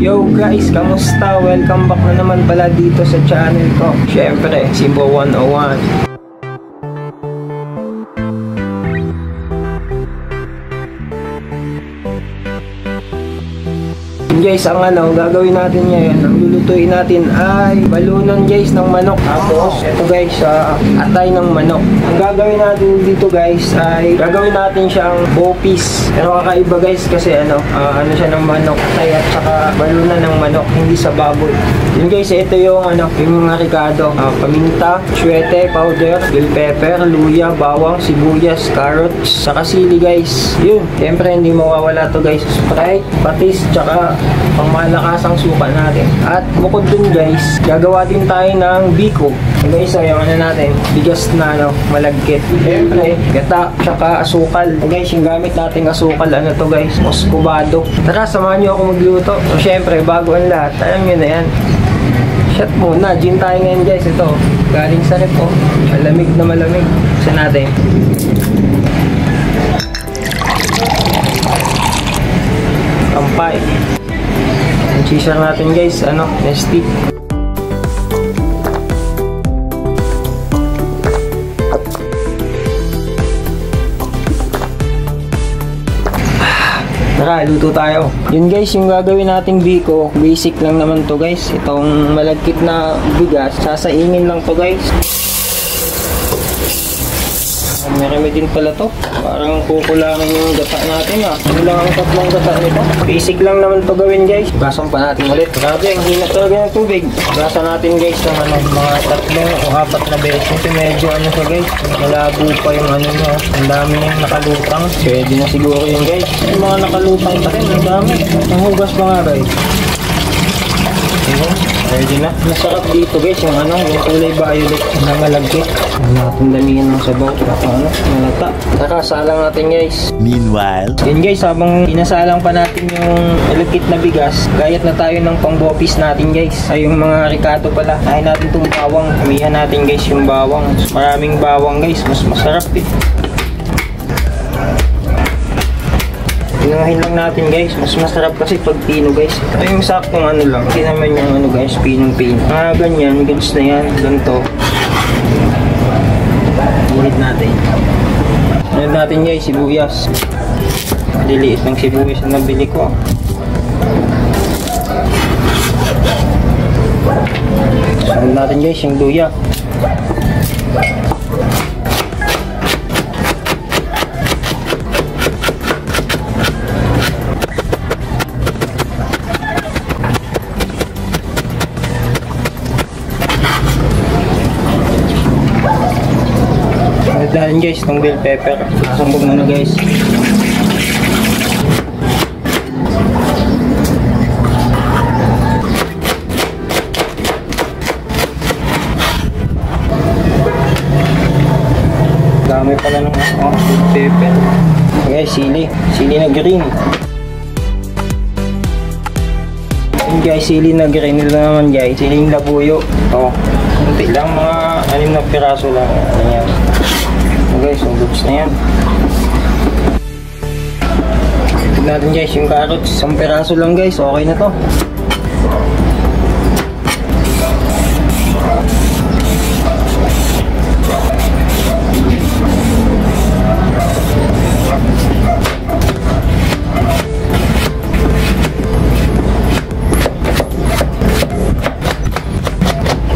Yo guys, kamusta? Welcome back na naman pala dito sa channel ko. Syempre, Simbo 101. Guys, ang gagawin natin ngayon, ang lulutuin natin ay balunan guys ng manok. Tapos, ito guys, atay ng manok. Ang gagawin natin dito guys ay gagawin natin siyang bopis. Pero kakaiba guys kasi ano siya ng manok, atay at saka balunan ng manok, hindi sa baboy. Yun guys, ito yung yung mga ricado. Paminta, syete, powder, bell pepper, luya, bawang, sibuyas, carrots, saka sili guys. Yun, siyempre hindi mawawala to guys. Sprite, patis, tsaka pangmalakasang suka natin. At bukod dun guys, gagawa din tayo ng biko. So guys, yung natin, bigas na malagkit. Siyempre, gata, tsaka asukal. So guys, yung gamit natin asukal, to guys, Moscovado. Tara, samahan nyo ako magluto. So syempre, bago ang lahat, alam nyo na yan. Shot muna, gin tayo ngayon guys. Ito, galing sa rep oh. Malamig na malamig. Isa natin. Kampay. Cheeser natin guys, nesty. Tara, luto tayo. Yun guys, yung gagawin nating biko, basic lang naman to guys. Itong malagkit na bigas, sasaingin lang to guys. Marami din pala to. Parang kukulangin yung gata natin Ano lang ang tatlong gata nito. Basic lang naman to gawin guys. Basan pa natin ulit. Grabe, ang hina talaga ng tubig. Basan natin guys ng mga tatlong o apat na beses. Kasi medyo siya guys. Malabo pa yung nyo. Ang dami yung nakalutang. Pwede na siguro yun guys. Yung mga nakalutang pa rin. Ang dami. Ang hugas pa nga guys. Pwede na. Masarap dito guys yung yung kulay violet na malagkit. Natin damihan ng sabaw. Malata. Tara, salang natin guys. Meanwhile, yun guys, habang inasalang pa natin yung malagkit na bigas, gayat na tayo ng pangbopis natin guys. Ay yung mga ricado pala. Kain natin itong bawang. Kamihan natin guys yung bawang. Maraming bawang guys. Mas masarap Pinuhin lang natin guys. Mas masarap kasi pag pino guys. Ito yung saktong lang. Hindi naman yung guys, pinong-pino. Ganyan, goods na yan. Ganito. Init natin. Init natin guys, sibuyas. Liliit ng sibuyas na nabili ko. Sunod natin guys, yung luya. Dahil guys, itong bell pepper. Sambog muna guys. Dami pala ng bell pepper. Guys, sili. Sili na green. Yun guys, sili na green. Ito naman guys, siling labuyo. Kunti lang, mga 6 na piraso lang. Ayan. Guys, yung goods na yan. Tignan natin guys yung carrots. 1 piraso lang guys, okay na to.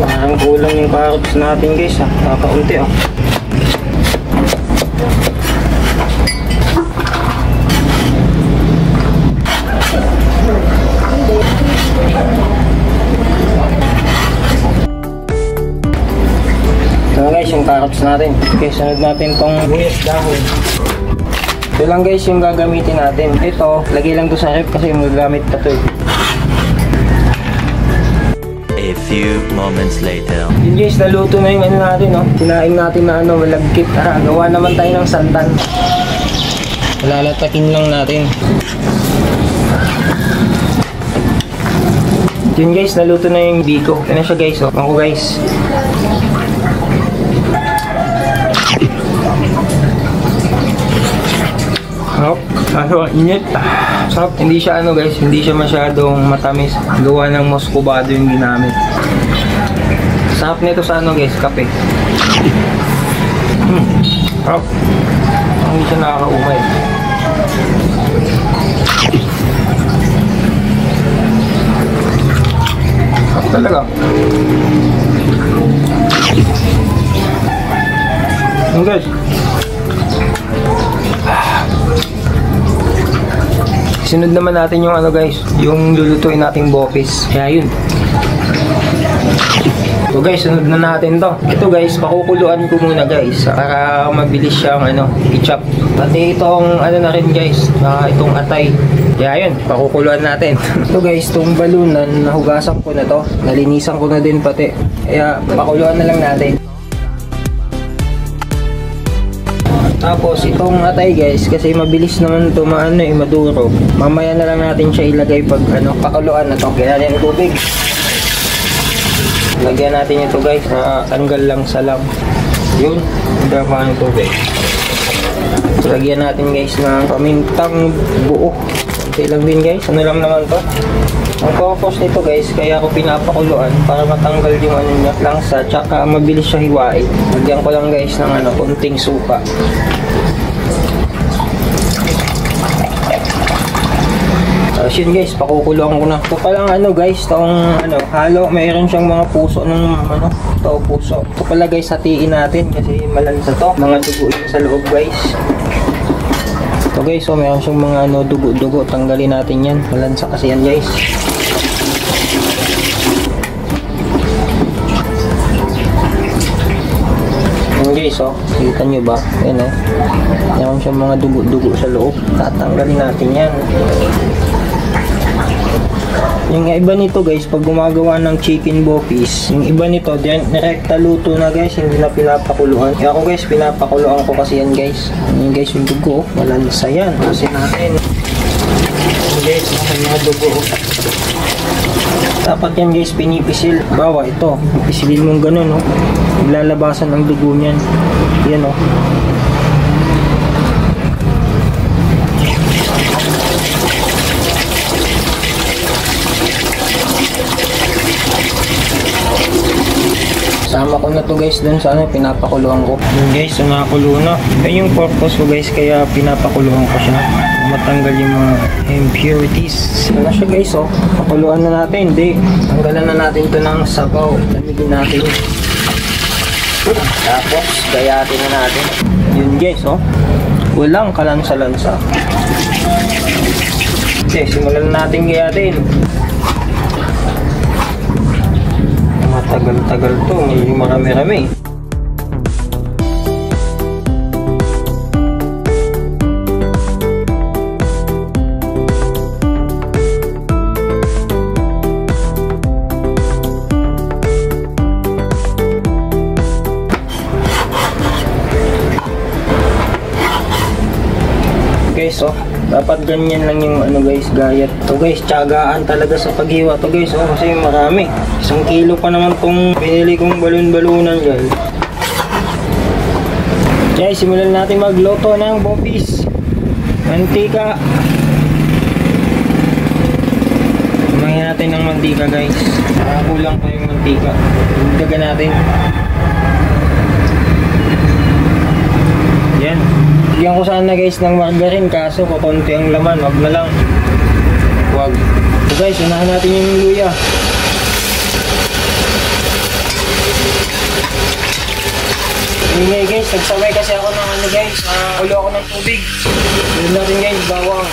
Parang kulang yung carrots natin guys kakaunti guys yung carrots natin. Okay, sunod natin tong buyas dahon. Ito lang guys yung gagamitin natin. Ito, lagay lang to sa ref kasi magagamit pa to a few moments later. Yun guys, naluto na yung natin Kinain natin na malagkit. Tara, gawa naman tayo ng santan. Lalatakin lang natin. Yun guys, naluto na yung biko. Ito na siya guys Ako guys. Hop, ano init. Sarap, hindi siya ano guys, hindi siya masyadong matamis. Gawa ng muscovado yung ginamit. Sarap nito sa ano guys, kape. Sarap. Hindi siya nakakaumay. Sarap talaga. Ano guys? Sunod naman natin yung ano guys, yung lulutuin nating bopis. Kaya yun. So guys, sunod na natin to. Ito guys, pakukuluan ko muna guys para mabilis siyang ano, i-chop. Pati itong ano na rin guys, itong atay. Kaya yun, pakukuluan natin. Ito guys, itong balunan, nahugasan ko na to. Nalinisan ko na din pati. Kaya pakuluan na lang natin. Tapos itong atay guys, kasi mabilis naman ito maduro. Mamaya na lang natin siya ilagay pag ano, pakuluan na to. Kaya yan tubig. Lagyan natin ito guys, tanggal lang sa lam. Yun, drama ng tubig. Lagyan natin guys ng pamintang buo. Okay lang din guys, ano lang naman to. Ang purpose nito guys, kaya ako pinapakuluan para matanggal yung ano niya, langsa, tsaka mabilis siya hiwain. Lagyan ko lang guys ng ano, konting suka. Tapos yun guys, pakukuluan ko na. Ito palang ano guys, itong ano, halo, mayroon siyang mga puso ng ano, ito puso. Ito pala guys, hatiin natin kasi malansa to. Mga dugo yun sa loob guys. Ito guys, so mayroon siyang mga ano, dugo-dugo. Tanggalin natin yan. Malansa kasi yan guys. Yan guys, oh. Kita nyo ba? Yan eh. Mayroon siyang mga dugo-dugo sa loob. Tatanggalin natin yan. Yung iba nito guys, pag gumagawa ng chicken bopis, yung iba nito, direkta luto na guys, hindi na pinapakuluan. Kaya ako guys, pinapakuluan ko kasi yan guys. Yan guys, yung dugo, malansa yan. Kasi natin. Yan guys, yung mga dugo. Dapat yan guys, pinipisil. Bawa ito, pisilin mong ganun, no? Iglalabasan ang dugo niyan. Yan, no? Sama ko na to guys dun sa ano, pinapakuluan ko. Yun guys, so nakakulo na. Yan yung purpose ko guys, kaya pinapakuluan ko siya. Matanggal yung mga impurities. Ito na siya guys, oh. Pakuluan na natin. Hindi. Tanggalan na natin to ng sabaw. Lamigin natin. Tapos, gayatin na natin. Yun guys, oh. Walang kalansa-lansa. Okay, simulan na natin gayatin. Matagal-tagal to, medyo marami-rami. Guys, oh, dapat ganyan lang yung ano guys, gayat. To guys, tiyagaan talaga sa paghiwa to guys, oh, kasi marami. 1 kilo pa naman tong binili kong balon-balunan guys. Guys, simulan natin magluto ng bopis. Mantika. Kumain natin ng mantika guys. Kulang pa yung mantika. Dagan natin. Yan. Bigyan ko sana guys ng margarine, kaso kukunti ang laman, wag na lang. Wag. So guys, unahan natin yung luya. Ingay guys, nagsaway kasi ako ng ano guys, ulo ako ng tubig. Tulad natin guys, bawang.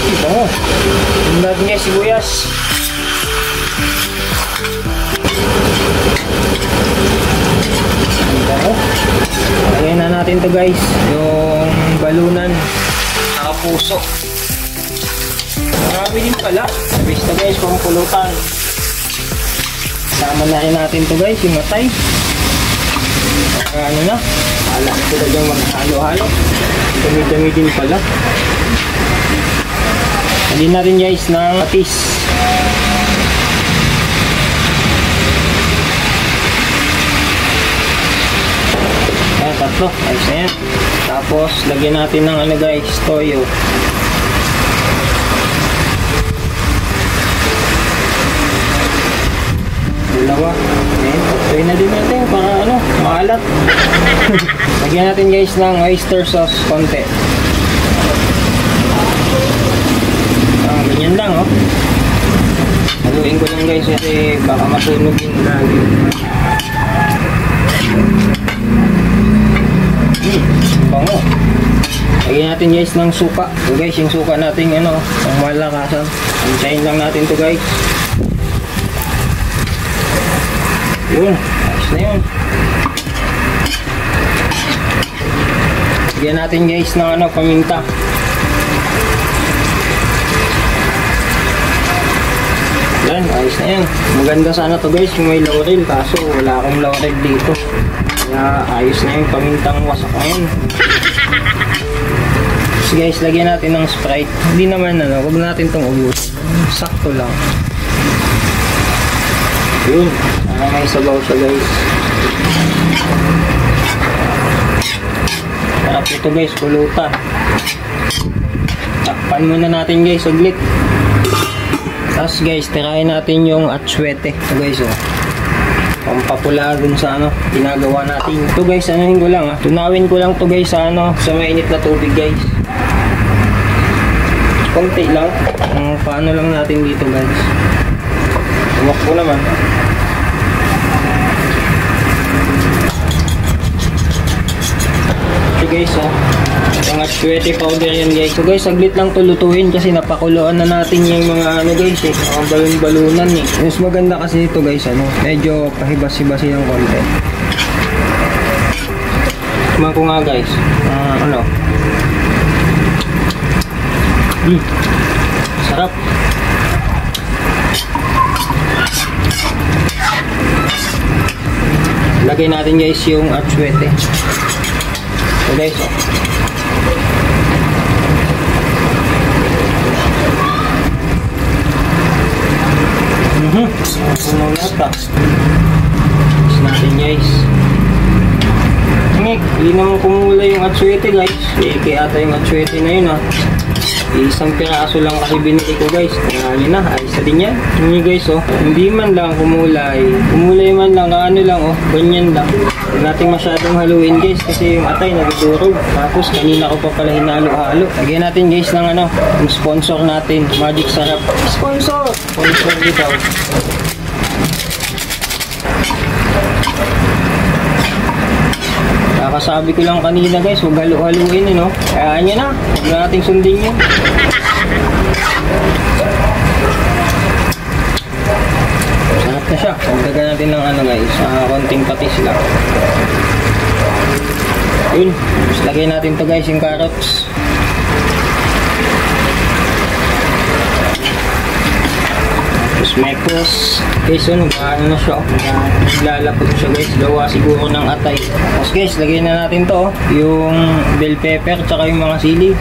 Ito mo. Tulad natin guys, sibuyas. Ito mo. Lagyan na natin to guys, yung balunan, nakapuso. Marami din pala. Sabis to guys, pang pulutan. Sama na rin natin to guys, yung matay. Ano na, wala na sila dyan maghalo-halo. Dami-dami din pala. Lagyan natin guys ng patis. tatlo. Ayos na yan. Tapos, lagyan natin ng ano guys, toyo. Dalawa. Ayan, toyo na din natin para ano, maalat. Lagyan natin guys ng oyster sauce konti. Ganyan lang oh. Haluin ko lang guys kasi baka masunog yung lagi. Bango. Lagyan natin guys ng suka. So guys, yung suka natin ano, ang malakasan. Antayin lang natin to guys. Yun, ayos na yun. Lagyan natin guys ng ano, paminta. Yan, ayos na yan. Maganda sana to guys yung may laurel, kaso wala akong laurel dito. Kaya ayos na yung pamintang wasak na yun. So guys, lagyan natin ng Sprite. Hindi naman ano, huwag natin itong ubusin. Sakto lang. Yun, may sabaw siya guys. Sarap ito guys, pulutan. Takpan muna natin guys, saglit. Tapos guys, tirahin natin yung atsuete. Ito guys oh. Pampapula dun sa ano, ginagawa natin. Ito guys, anuhin ko lang ah. Tunawin ko lang to guys sa ano, sa mainit na tubig guys. Konti lang. Paano lang natin dito guys. Tumak ko naman. So guys oh. Yung atsuete powder yan guys. So guys, saglit lang to lutuin kasi napakuluan na natin yung mga ano guys eh. Mga balon-balunan eh. Mas maganda kasi ito guys ano. Medyo pahibas-hibasi ng konti. Kumain ko nga guys. Ano. Sarap. Lagay natin guys yung atsuete. So guys oh. Puno nata. Tapos natin guys. Hindi naman kumula yung atsuete guys. Kaya ata yung atsuete na yun ah. Isang piraso lang kasi binili ko guys. Kaya yun na, ayos na din yan. Yun guys oh. Hindi man lang kumulay. Kumulay man lang, ano lang oh. Ganyan lang. Huwag natin masyadong haluin guys kasi yung atay nagdurog. Tapos kanina ko pa pala hinalo-halo. Lagyan natin guys ng ano, yung sponsor natin, Magic Sarap. Sponsor! Sponsor dito. Kakasabi ko lang kanina guys, huwag halu-haluin eh no. Kaya nyo na, huwag na natin sundin yun. Sarap na siya. Pagdagan natin ng ano guys, konting patis lang. Yun, tapos lagay natin to guys yung carrots. Tapos may sauce. Guys, ano na siya. Lalapot siya guys. Gawa siguro ng atay. Tapos guys, lagay na natin to. Yung bell pepper tsaka yung mga sili.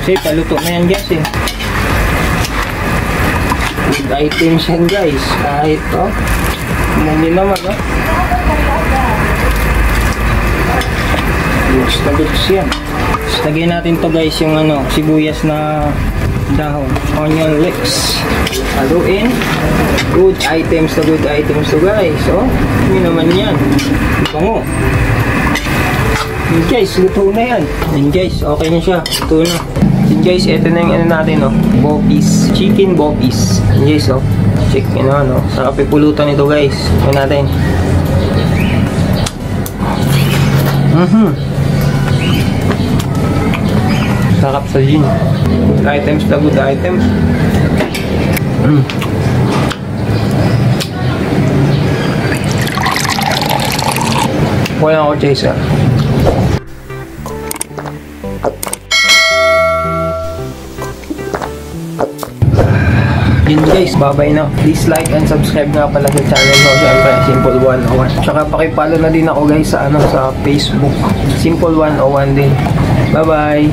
Kasi paluto na yan guys eh. Good items yan guys. Kahit to. Hindi naman oh. Goods na goods yan. Tapos lagay natin to guys yung ano, sibuyas na dahon, onion leeks. Haluin. Good items to guys. So, yun naman yan. Bango. Yun guys, luto na yan. Yun guys, okay na siya. Luto na. Yun guys, ito na yung ano natin oh. Bopis. Chicken bopis. Yun guys oh. Chicken ano. Sarap ipulutan ito guys. Yun natin. Sarap sa gin. Good items na good items. Wala ako chaser. Yun guys, babay na. Please like and subscribe nga pala sa channel mo. Siyempre, Simple 101. Tsaka pakipalo na din ako guys sa, ano, sa Facebook. Simple 101 din. Bye bye!